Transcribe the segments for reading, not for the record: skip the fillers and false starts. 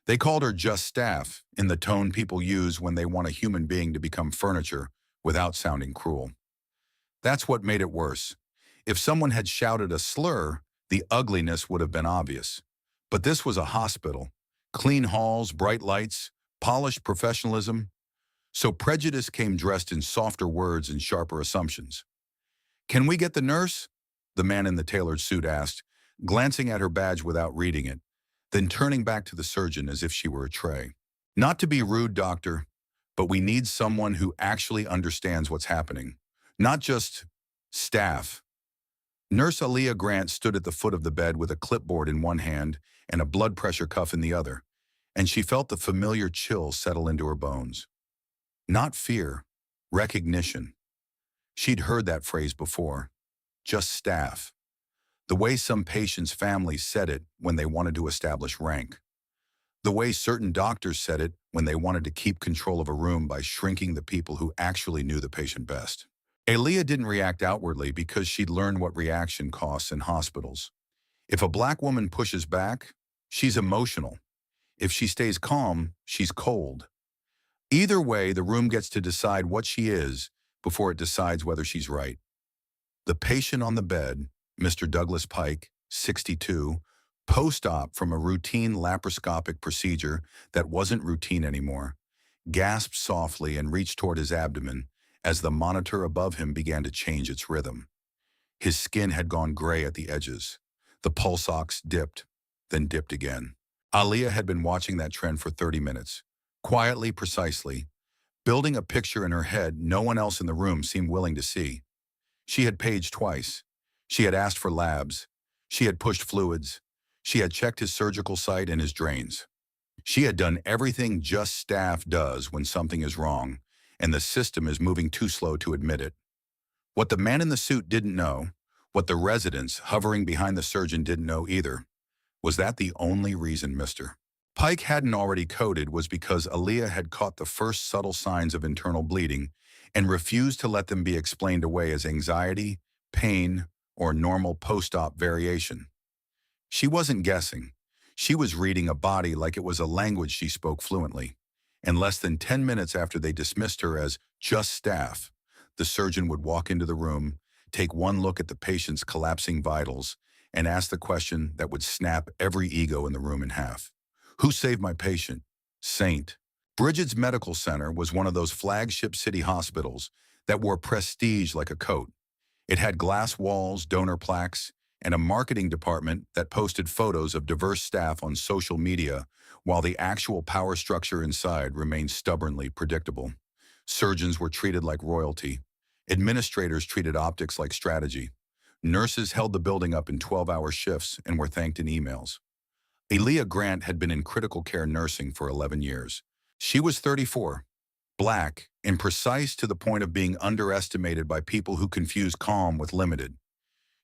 They called her just staff, in the tone people use when they want a human being to become furniture without sounding cruel. That's what made it worse. If someone had shouted a slur, the ugliness would have been obvious. But this was a hospital. Clean halls, bright lights, polished professionalism. So prejudice came dressed in softer words and sharper assumptions. "Can we get the nurse?" the man in the tailored suit asked, glancing at her badge without reading it, then turning back to the surgeon as if she were a tray. "Not to be rude, doctor, but we need someone who actually understands what's happening. Not just staff." Nurse Aaliyah Grant stood at the foot of the bed with a clipboard in one hand and a blood pressure cuff in the other, and she felt the familiar chill settle into her bones. Not fear, recognition. She'd heard that phrase before. Just staff. The way some patients' families said it when they wanted to establish rank. The way certain doctors said it when they wanted to keep control of a room by shrinking the people who actually knew the patient best. Aaliyah didn't react outwardly because she'd learned what reaction costs in hospitals. If a black woman pushes back, she's emotional. If she stays calm, she's cold. Either way, the room gets to decide what she is before it decides whether she's right. The patient on the bed, Mr. Douglas Pike, 62, post-op from a routine laparoscopic procedure that wasn't routine anymore, gasped softly and reached toward his abdomen as the monitor above him began to change its rhythm. His skin had gone gray at the edges. The pulse ox dipped, then dipped again. Aaliyah had been watching that trend for 30 minutes, quietly, precisely, building a picture in her head no one else in the room seemed willing to see. She had paged twice. She had asked for labs. She had pushed fluids. She had checked his surgical site and his drains. She had done everything just staff does when something is wrong, and the system is moving too slow to admit it. What the man in the suit didn't know, what the residents hovering behind the surgeon didn't know either, was that the only reason Mr. Pike hadn't already coded was because Aaliyah had caught the first subtle signs of internal bleeding and refused to let them be explained away as anxiety, pain, or normal post-op variation. She wasn't guessing. She was reading a body like it was a language she spoke fluently. And less than 10 minutes after they dismissed her as just staff, the surgeon would walk into the room, take one look at the patient's collapsing vitals, and ask the question that would snap every ego in the room in half. Who saved my patient? Saint. Bridget's Medical Center was one of those flagship city hospitals that wore prestige like a coat. It had glass walls, donor plaques, and a marketing department that posted photos of diverse staff on social media while the actual power structure inside remained stubbornly predictable. Surgeons were treated like royalty. Administrators treated optics like strategy. Nurses held the building up in 12-hour shifts and were thanked in emails. Aaliyah Grant had been in critical care nursing for 11 years. She was 34, black, and precise to the point of being underestimated by people who confuse calm with limited.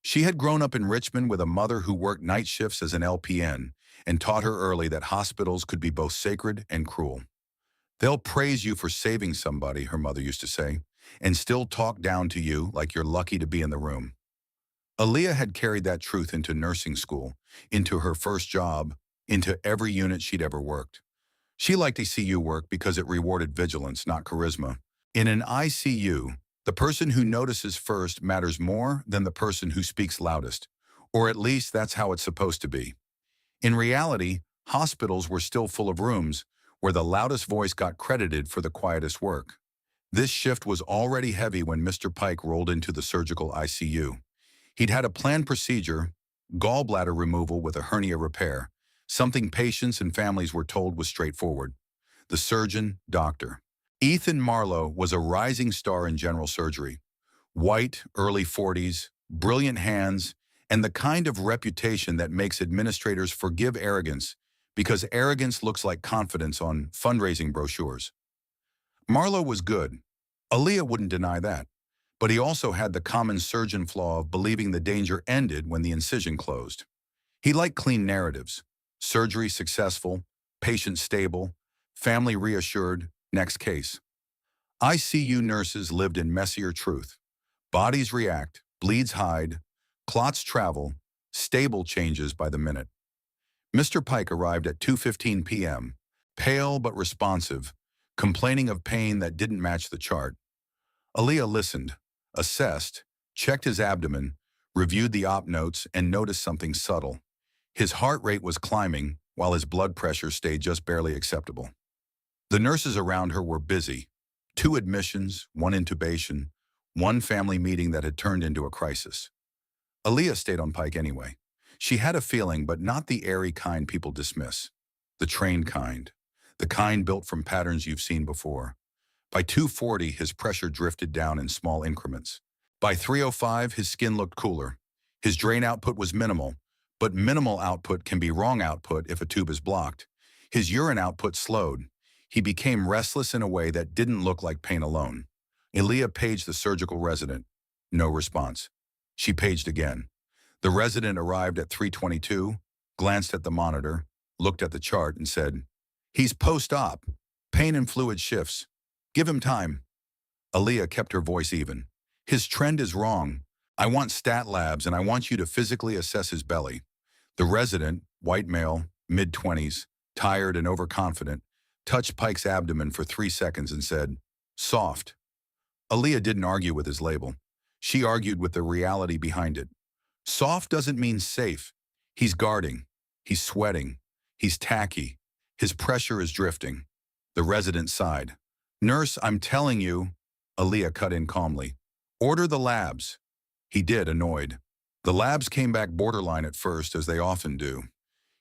She had grown up in Richmond with a mother who worked night shifts as an LPN and taught her early that hospitals could be both sacred and cruel. "They'll praise you for saving somebody," her mother used to say, "and still talk down to you like you're lucky to be in the room." Aaliyah had carried that truth into nursing school, into her first job, into every unit she'd ever worked. She liked ICU work because it rewarded vigilance, not charisma. In an ICU, the person who notices first matters more than the person who speaks loudest, or at least that's how it's supposed to be. In reality, hospitals were still full of rooms where the loudest voice got credited for the quietest work. This shift was already heavy when Mr. Pike rolled into the surgical ICU. He'd had a planned procedure, gallbladder removal with a hernia repair, something patients and families were told was straightforward. The surgeon, doctor. Ethan Marlowe was a rising star in general surgery. White, early 40s, brilliant hands, and the kind of reputation that makes administrators forgive arrogance because arrogance looks like confidence on fundraising brochures. Marlowe was good. Aaliyah wouldn't deny that. But he also had the common surgeon flaw of believing the danger ended when the incision closed. He liked clean narratives. Surgery successful, patient stable, family reassured, next case. ICU nurses lived in messier truth. Bodies react, bleeds hide, clots travel, stable changes by the minute. Mr. Pike arrived at 2:15 p.m., pale but responsive, complaining of pain that didn't match the chart. Aaliyah listened, assessed, checked his abdomen, reviewed the op notes, and noticed something subtle. His heart rate was climbing, while his blood pressure stayed just barely acceptable. The nurses around her were busy. 2 admissions, 1 intubation, 1 family meeting that had turned into a crisis. Aaliyah stayed on Pike anyway. She had a feeling, but not the airy kind people dismiss. The trained kind. The kind built from patterns you've seen before. By 2:40, his pressure drifted down in small increments. By 3:05, his skin looked cooler. His drain output was minimal, but minimal output can be wrong output if a tube is blocked. His urine output slowed. He became restless in a way that didn't look like pain alone. Aaliyah paged the surgical resident. No response. She paged again. The resident arrived at 3:22, glanced at the monitor, looked at the chart, and said, "He's post-op. Pain and fluid shifts. Give him time." Aaliyah kept her voice even. "His trend is wrong. I want stat labs, and I want you to physically assess his belly." The resident, white male, mid-20s, tired and overconfident, touched Pike's abdomen for 3 seconds and said, "Soft." Aaliyah didn't argue with his label. She argued with the reality behind it. Soft doesn't mean safe. He's guarding. He's sweating. He's tacky. His pressure is drifting. The resident sighed. "Nurse, I'm telling you," Aaliyah cut in calmly. "Order the labs." He did, annoyed. The labs came back borderline at first, as they often do.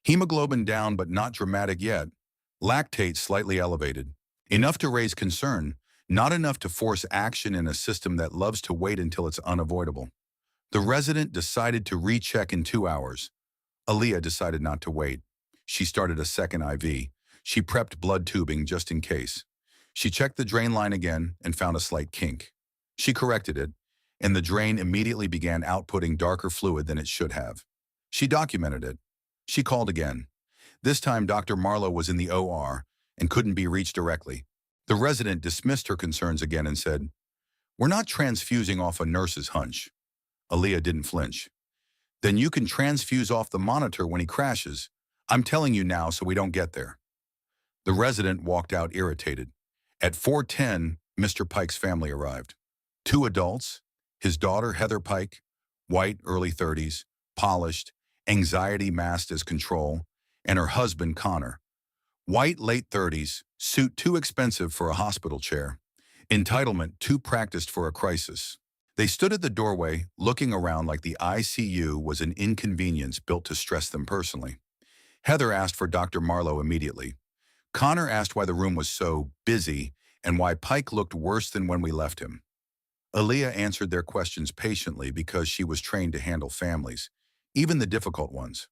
Hemoglobin down, but not dramatic yet. Lactate slightly elevated. Enough to raise concern, not enough to force action in a system that loves to wait until it's unavoidable. The resident decided to recheck in 2 hours. Aaliyah decided not to wait. She started a second IV. She prepped blood tubing just in case. She checked the drain line again and found a slight kink. She corrected it, and the drain immediately began outputting darker fluid than it should have. She documented it. She called again. This time Dr. Marlowe was in the OR and couldn't be reached directly. The resident dismissed her concerns again and said, "We're not transfusing off a nurse's hunch." Aaliyah didn't flinch. "Then you can transfuse off the monitor when he crashes. I'm telling you now so we don't get there." The resident walked out irritated. At 4:10, Mr. Pike's family arrived. 2 adults, his daughter Heather Pike, white, early 30s, polished, anxiety masked as control, and her husband Connor. White, late 30s, suit too expensive for a hospital chair. Entitlement too practiced for a crisis. They stood at the doorway, looking around like the ICU was an inconvenience built to stress them personally. Heather asked for Dr. Marlowe immediately. Connor asked why the room was so busy and why Pike looked worse than when we left him. Aaliyah answered their questions patiently because she was trained to handle families, even the difficult ones.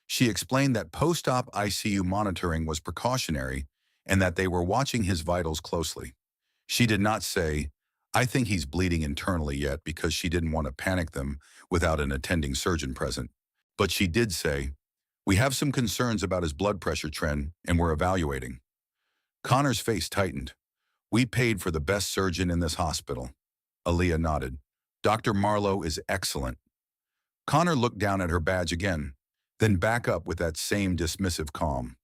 She explained that post-op ICU monitoring was precautionary and that they were watching his vitals closely. She did not say, "I think he's bleeding internally yet," because she didn't want to panic them without an attending surgeon present. But she did say, "We have some concerns about his blood pressure trend and we're evaluating." Connor's face tightened. "We paid for the best surgeon in this hospital." Aaliyah nodded. "Dr. Marlowe is excellent." Connor looked down at her badge again, then back up with that same dismissive calm.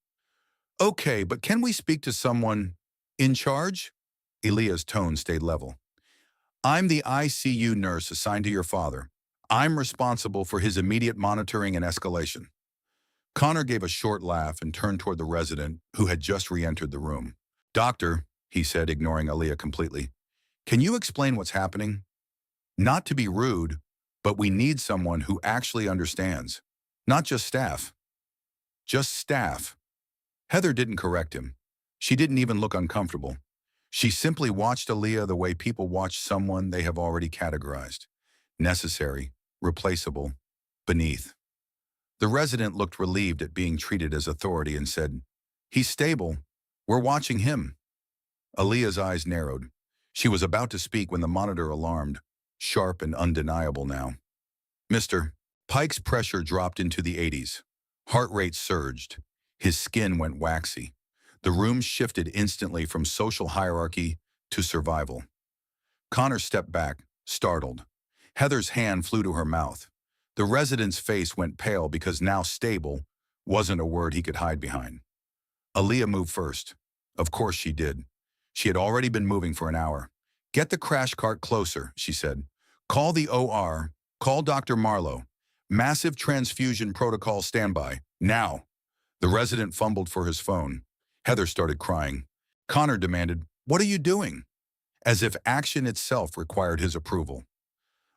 "Okay, but can we speak to someone in charge?" Aaliyah's tone stayed level. "I'm the ICU nurse assigned to your father. I'm responsible for his immediate monitoring and escalation." Connor gave a short laugh and turned toward the resident, who had just re-entered the room. "Doctor," he said, ignoring Aaliyah completely, "can you explain what's happening? Not to be rude, but we need someone who actually understands. Not just staff. Just staff." Heather didn't correct him. She didn't even look uncomfortable. She simply watched Aaliyah the way people watch someone they have already categorized. Necessary, replaceable, beneath. The resident looked relieved at being treated as authority and said, "He's stable. We're watching him." Aaliyah's eyes narrowed. She was about to speak when the monitor alarmed, sharp and undeniable now. "Mr. Pike's pressure dropped into the 80s. Heart rate surged. His skin went waxy. The room shifted instantly from social hierarchy to survival." Connor stepped back, startled. Heather's hand flew to her mouth. The resident's face went pale because now stable wasn't a word he could hide behind. Aaliyah moved first. Of course she did. She had already been moving for an hour. Get the crash cart closer, she said. Call the OR. Call Dr. Marlowe. Massive transfusion protocol standby. Now. The resident fumbled for his phone. Heather started crying. Connor demanded, "What are you doing?" As if action itself required his approval.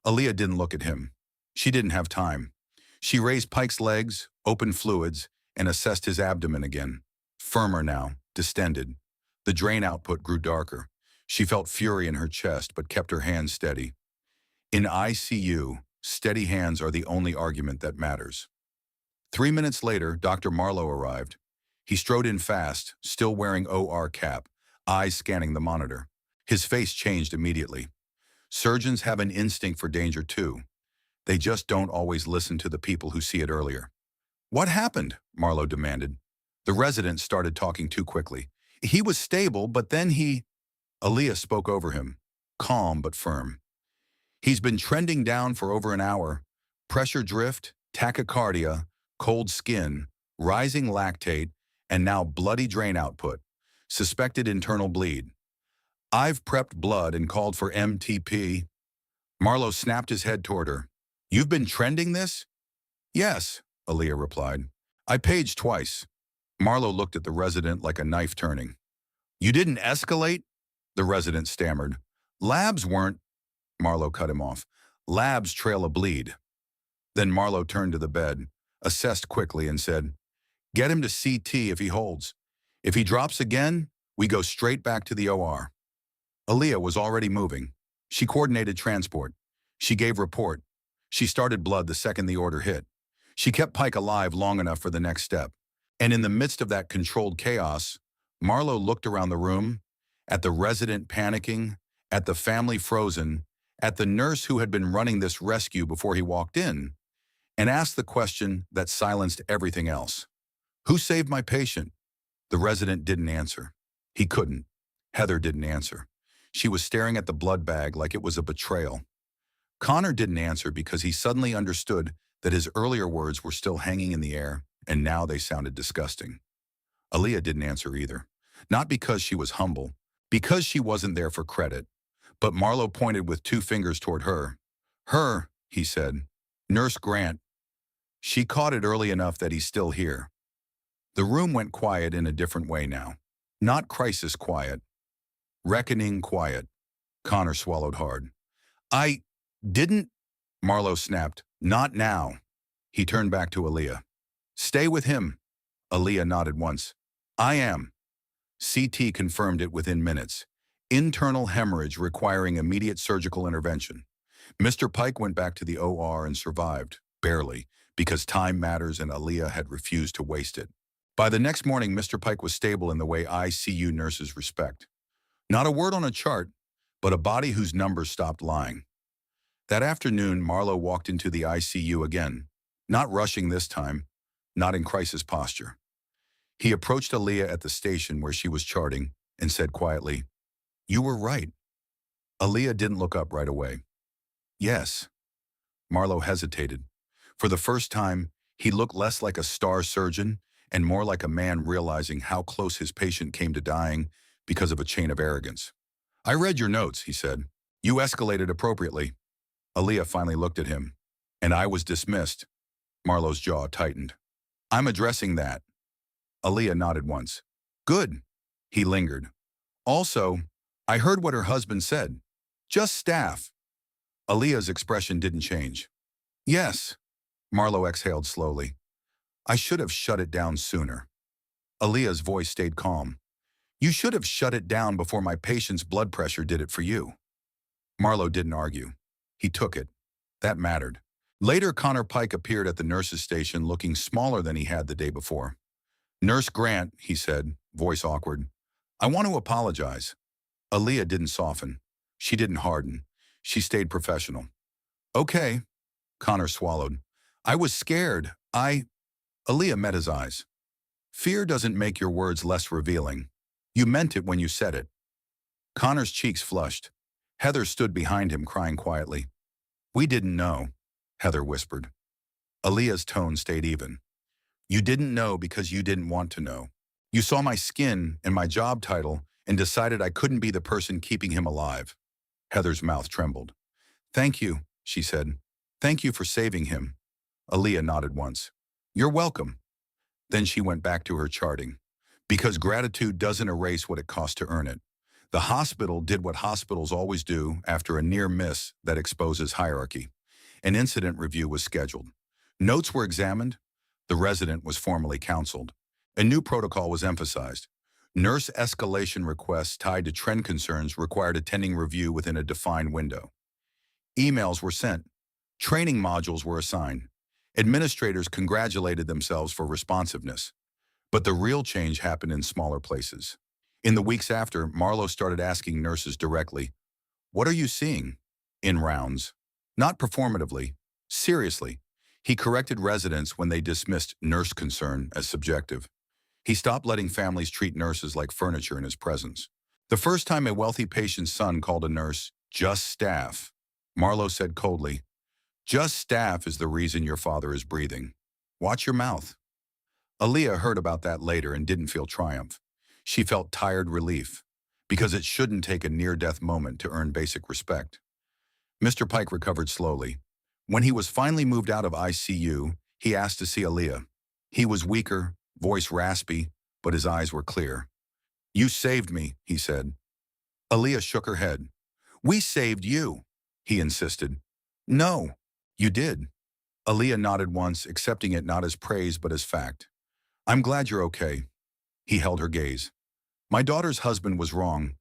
Aaliyah didn't look at him. She didn't have time. She raised Pike's legs, opened fluids, and assessed his abdomen again. Firmer now, distended. The drain output grew darker. She felt fury in her chest, but kept her hands steady. In ICU, steady hands are the only argument that matters. 3 minutes later, Dr. Marlowe arrived. He strode in fast, still wearing OR cap, eyes scanning the monitor. His face changed immediately. Surgeons have an instinct for danger too. They just don't always listen to the people who see it earlier. What happened? Marlowe demanded. The resident started talking too quickly. He was stable, but then he... Aaliyah spoke over him, calm but firm. He's been trending down for over an hour. Pressure drift, tachycardia, cold skin, rising lactate, and now bloody drain output. Suspected internal bleed. I've prepped blood and called for MTP. Marlowe snapped his head toward her. You've been trending this? Yes, Aaliyah replied. I paged twice. Marlowe looked at the resident like a knife turning. You didn't escalate? The resident stammered. Labs weren't... Marlowe cut him off. Labs trail a bleed. Then Marlowe turned to the bed, assessed quickly, and said, Get him to CT if he holds. If he drops again, we go straight back to the OR. Aaliyah was already moving. She coordinated transport. She gave report. She started blood the second the order hit. She kept Pike alive long enough for the next step. And in the midst of that controlled chaos, Marlowe looked around the room, at the resident panicking, at the family frozen, at the nurse who had been running this rescue before he walked in, and asked the question that silenced everything else. Who saved my patient? The resident didn't answer. He couldn't. Heather didn't answer. She was staring at the blood bag like it was a betrayal. Connor didn't answer because he suddenly understood that his earlier words were still hanging in the air, and now they sounded disgusting. Aaliyah didn't answer either. Not because she was humble, because she wasn't there for credit. But Marlowe pointed with 2 fingers toward her. Her, he said. Nurse Grant. She caught it early enough that he's still here. The room went quiet in a different way now. Not crisis quiet. Reckoning quiet. Connor swallowed hard. I didn't... Marlowe snapped. Not now. He turned back to Aaliyah. Stay with him. Aaliyah nodded once. I am. CT confirmed it within minutes. Internal hemorrhage requiring immediate surgical intervention. Mr. Pike went back to the OR and survived, barely, because time matters and Aaliyah had refused to waste it. By the next morning, Mr. Pike was stable in the way ICU nurses respect. Not a word on a chart, but a body whose numbers stopped lying. That afternoon, Marlowe walked into the ICU again, not rushing this time, not in crisis posture. He approached Aaliyah at the station where she was charting and said quietly, You were right. Aaliyah didn't look up right away. Yes. Marlowe hesitated. For the first time, he looked less like a star surgeon and more like a man realizing how close his patient came to dying because of a chain of arrogance. I read your notes, he said. You escalated appropriately. Aaliyah finally looked at him. And I was dismissed. Marlowe's jaw tightened. I'm addressing that. Aaliyah nodded once. Good. He lingered. Also, I heard what her husband said. Just staff. Aaliyah's expression didn't change. Yes. Marlowe exhaled slowly. I should have shut it down sooner. Aaliyah's voice stayed calm. You should have shut it down before my patient's blood pressure did it for you. Marlowe didn't argue. He took it. That mattered. Later, Connor Pike appeared at the nurse's station looking smaller than he had the day before. Nurse Grant, he said, voice awkward. I want to apologize. Aaliyah didn't soften. She didn't harden. She stayed professional. Okay. Connor swallowed. I was scared. Aaliyah met his eyes. Fear doesn't make your words less revealing. You meant it when you said it. Connor's cheeks flushed. Heather stood behind him, crying quietly. We didn't know, Heather whispered. Aaliyah's tone stayed even. You didn't know because you didn't want to know. You saw my skin and my job title and decided I couldn't be the person keeping him alive. Heather's mouth trembled. Thank you, she said. Thank you for saving him. Aaliyah nodded once. You're welcome. Then she went back to her charting. Because gratitude doesn't erase what it costs to earn it. The hospital did what hospitals always do after a near miss that exposes hierarchy. An incident review was scheduled. Notes were examined. The resident was formally counseled. A new protocol was emphasized. Nurse escalation requests tied to trend concerns required attending review within a defined window. Emails were sent. Training modules were assigned. Administrators congratulated themselves for responsiveness. But the real change happened in smaller places. In the weeks after, Marlowe started asking nurses directly, "What are you seeing?" in rounds. Not performatively, seriously. He corrected residents when they dismissed nurse concern as subjective. He stopped letting families treat nurses like furniture in his presence. The first time a wealthy patient's son called a nurse just staff, Marlowe said coldly, "Just staff is the reason your father is breathing. Watch your mouth." Aaliyah heard about that later and didn't feel triumph. She felt tired relief, because it shouldn't take a near-death moment to earn basic respect. Mr. Pike recovered slowly. When he was finally moved out of ICU, he asked to see Aaliyah. He was weaker, voice raspy, but his eyes were clear. "You saved me," he said. Aaliyah shook her head. "We saved you," he insisted. "No, you did." Aaliyah nodded once, accepting it not as praise but as fact. "I'm glad you're okay." He held her gaze. "My daughter's husband was wrong."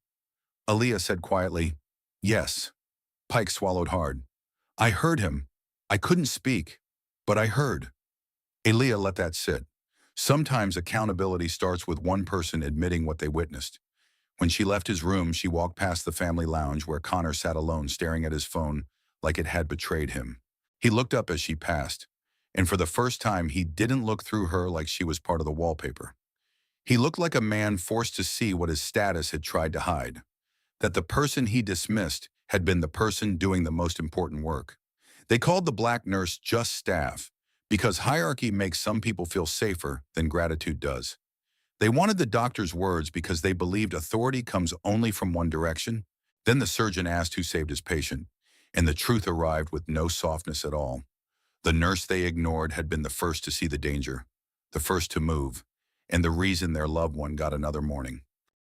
Aaliyah said quietly, "Yes." Pike swallowed hard. "I heard him. I couldn't speak, but I heard." Aaliyah let that sit. Sometimes accountability starts with one person admitting what they witnessed. When she left his room, she walked past the family lounge where Connor sat alone staring at his phone like it had betrayed him. He looked up as she passed, and for the first time he didn't look through her like she was part of the wallpaper. He looked like a man forced to see what his status had tried to hide. That the person he dismissed had been the person doing the most important work. They called the black nurse just staff, because hierarchy makes some people feel safer than gratitude does. They wanted the doctor's words because they believed authority comes only from one direction. Then the surgeon asked who saved his patient, and the truth arrived with no softness at all. The nurse they ignored had been the first to see the danger, the first to move, and the reason their loved one got another morning.